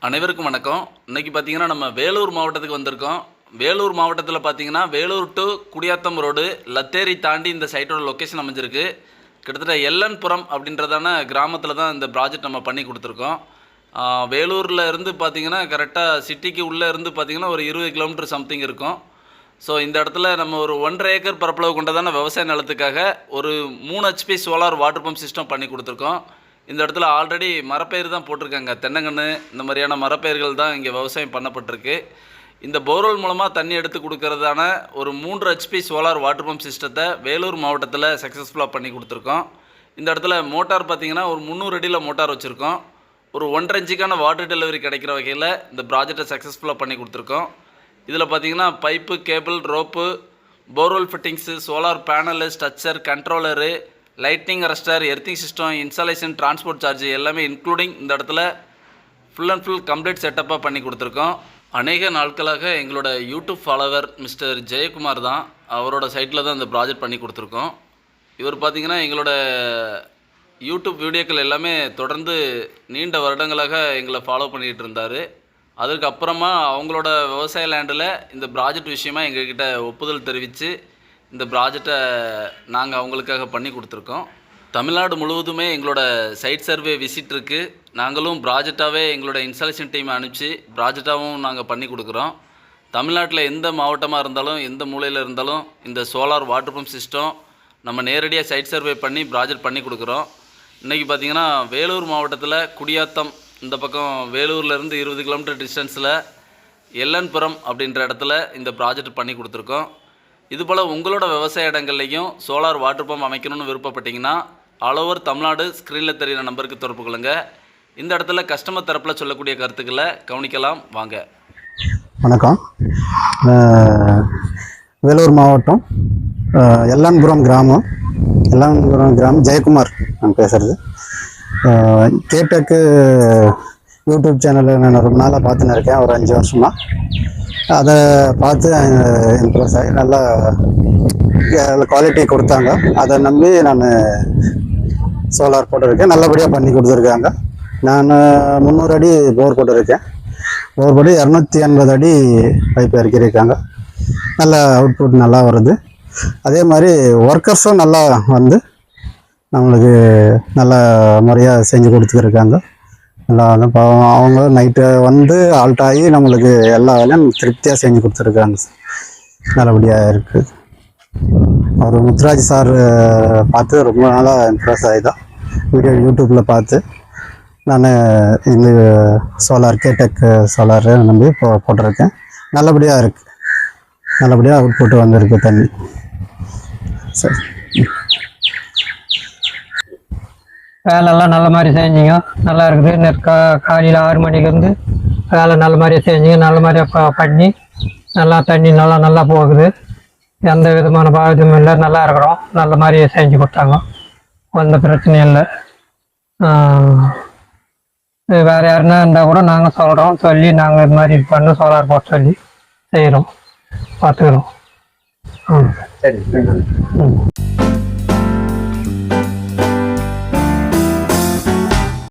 அனைவருக்கும் வணக்கம். இன்றைக்கி பார்த்திங்கன்னா நம்ம வேலூர் மாவட்டத்துக்கு வந்திருக்கோம். வேலூர் மாவட்டத்தில் பார்த்திங்கன்னா வேலூர் டு குடியாத்தம் ரோடு லத்தேரி தாண்டி இந்த சைட்டோட லொக்கேஷன் அமைஞ்சிருக்கு. கிட்டத்தட்ட எல்லன்புரம் அப்படின்றதான கிராமத்தில் தான் இந்த ப்ராஜெக்ட் நம்ம பண்ணி கொடுத்துருக்கோம். வேலூரில் இருந்து பார்த்திங்கன்னா கரெக்டாக சிட்டிக்கு உள்ளே இருந்து பார்த்திங்கன்னா ஒரு 20 கிலோமீட்டர் சம்திங் இருக்கும். ஸோ இந்த இடத்துல நம்ம ஒரு 1.5 ஏக்கர் பரப்பளவு கொண்டதான விவசாய நிலத்துக்காக ஒரு 3 HP solar water pump system பண்ணி கொடுத்துருக்கோம். இந்த இடத்துல ஆல்ரெடி மரப்பயிர் தான் போட்டிருக்காங்க. தென்னங்கன்று இந்த மாதிரியான மரப்பயிர்கள் தான் இங்கே விவசாயம் பண்ணப்பட்டிருக்கு. இந்த போர்வெல் மூலமாக தண்ணி எடுத்து கொடுக்கறதான ஒரு 3 HP சோலார் வாட்டர் பம்ப் சிஸ்டத்தை வேலூர் மாவட்டத்தில் சக்ஸஸ்ஃபுல்லாக பண்ணி கொடுத்துருக்கோம். இந்த இடத்துல மோட்டார் பார்த்திங்கன்னா ஒரு 300 அடியில் மோட்டார் வச்சுருக்கோம். ஒரு 1.5 இன்ச்சுக்கான வாட்டர் டெலிவரி கிடைக்கிற வகையில் இந்த ப்ராஜெக்டை சக்ஸஸ்ஃபுல்லாக பண்ணி கொடுத்துருக்கோம். இதில் பார்த்திங்கன்னா pipe, cable, rope, borewell fittings, solar panel, structure, controller, lightning arrester, earthing system, installation, transport charge எல்லாமே இன்க்ளூடிங் இந்த இடத்துல ஃபுல் அண்ட் ஃபுல் கம்ப்ளீட் செட்டப்பாக பண்ணி கொடுத்துருக்கோம். அநேக நாட்களாக எங்களோட யூடியூப் ஃபாலோவர் மிஸ்டர் ஜெயக்குமார் தான், அவரோட சைட்டில் தான் இந்த ப்ராஜெக்ட் பண்ணி கொடுத்துருக்கோம். இவர் பார்த்திங்கன்னா எங்களோட யூடியூப் வீடியோக்கள் எல்லாமே தொடர்ந்து நீண்ட வருடங்களாக எங்களை ஃபாலோ பண்ணிகிட்டு இருந்தார். அதுக்கப்புறமா அவங்களோட விவசாய லேண்டில் இந்த ப்ராஜெக்ட் விஷயமாக எங்கள்கிட்ட ஒப்புதல் தெரிவித்து இந்த ப்ராஜெக்டை நாங்கள் அவங்களுக்காக பண்ணி கொடுத்துருக்கோம். தமிழ்நாடு முழுவதுமே எங்களோட சைட் சர்வே விசிட் இருக்குது. நாங்களும் ப்ராஜெக்டாகவே எங்களோட இன்ஸ்டாலேஷன் டீமை அனுப்பிச்சு ப்ராஜெக்டாகவும் நாங்கள் பண்ணி கொடுக்குறோம். தமிழ்நாட்டில் எந்த மாவட்டமாக இருந்தாலும் எந்த மூலையில் இருந்தாலும் இந்த சோலார் வாட்டர் பம்ப் சிஸ்டம் நம்ம நேரடியாக சைட் சர்வே பண்ணி ப்ராஜெக்ட் பண்ணி கொடுக்குறோம். இன்றைக்கி பார்த்திங்கன்னா வேலூர் மாவட்டத்தில் குடியாத்தம் இந்த பக்கம் வேலூர்லேருந்து 20 கிலோமீட்டர் டிஸ்டன்ஸில் எல்லன்புரம் அப்படின்ற இடத்துல இந்த ப்ராஜெக்ட் பண்ணி கொடுத்துருக்கோம். இதுபோல் உங்களோட விவசாய இடங்கள்லையும் சோலார் வாட்டர் பம்ப் அமைக்கணும்னு விருப்பப்பட்டிங்கன்னா ஆல் ஓவர் தமிழ்நாடு ஸ்க்ரீனில் தெரிகிற நம்பருக்கு தொடர்பு கொள்ளுங்கள். இந்த இடத்துல கஸ்டமர் தரப்பில் சொல்லக்கூடிய கருத்துக்களை கவனிக்கலாம் வாங்க. வணக்கம். வேலூர் மாவட்டம் எல்லன்புரம் கிராமம் ஜெயக்குமார் நான் பேசுகிறது. கேடெக் யூடியூப் சேனலில் நான் ரொம்ப நாளாக பார்த்துன்னு இருக்கேன், ஒரு 5 வருஷமாக. அதை பார்த்து இம்ப்ரெஸ் ஆகி நல்லா குவாலிட்டி கொடுத்தாங்க. அதை நம்பி நான் சோலார் போட்டிருக்கேன். நல்லபடியாக பண்ணி கொடுத்துருக்காங்க. நான் 300 அடி போர் போட்டிருக்கேன். போர் போட்டு 280 அடி பைப் இறக்கியிருக்காங்க. நல்ல அவுட்புட் நல்லா வருது. அதே மாதிரி ஒர்க்கர்ஸும் நல்லா வந்து நம்மளுக்கு நல்ல முறையாக செஞ்சு கொடுத்துருக்காங்க. நல்லா அவங்க நைட்டு வந்து ஆல்ட் ஆகி நம்மளுக்கு எல்லா வேலையும் திருப்தியாக செஞ்சு கொடுத்துருக்காங்க. நல்லபடியாக இருக்குது. அவர் முத்துராஜ் சார் பார்த்து ரொம்ப நாளாக இம்ப்ரெஸ் ஆகிதான் வீடியோ யூடியூப்பில் பார்த்து நான் இந்த சோலார் கேடெக் சோலார் நம்பி போட்டிருக்கேன். நல்லபடியாக இருக்குது. நல்லபடியாக அவுட்புட் வந்திருக்கு தண்ணி. சரி, வேலையெல்லாம் நல்ல மாதிரி செஞ்சிங்க, நல்லா இருக்குது. காலையில் 6 மணிலேருந்து வேலை நல்ல மாதிரியாக செஞ்சிங்க, நல்ல மாதிரியாக பண்ணி நல்லா தண்ணி நல்லா போகுது. எந்த விதமான பாதிப்பும் இல்லை, நல்லா இருக்கிறோம். நல்ல மாதிரியே செஞ்சு கொடுத்தாங்க, எந்த பிரச்சனையும் இல்லை. வேறு யாருன்னா இருந்தால் கூட நாங்கள் சொல்கிறோம், சொல்லி நாங்கள் இது மாதிரி பண்ண சோலார் போட்டு சொல்லி செய்கிறோம், பார்த்துக்கிறோம். சரி.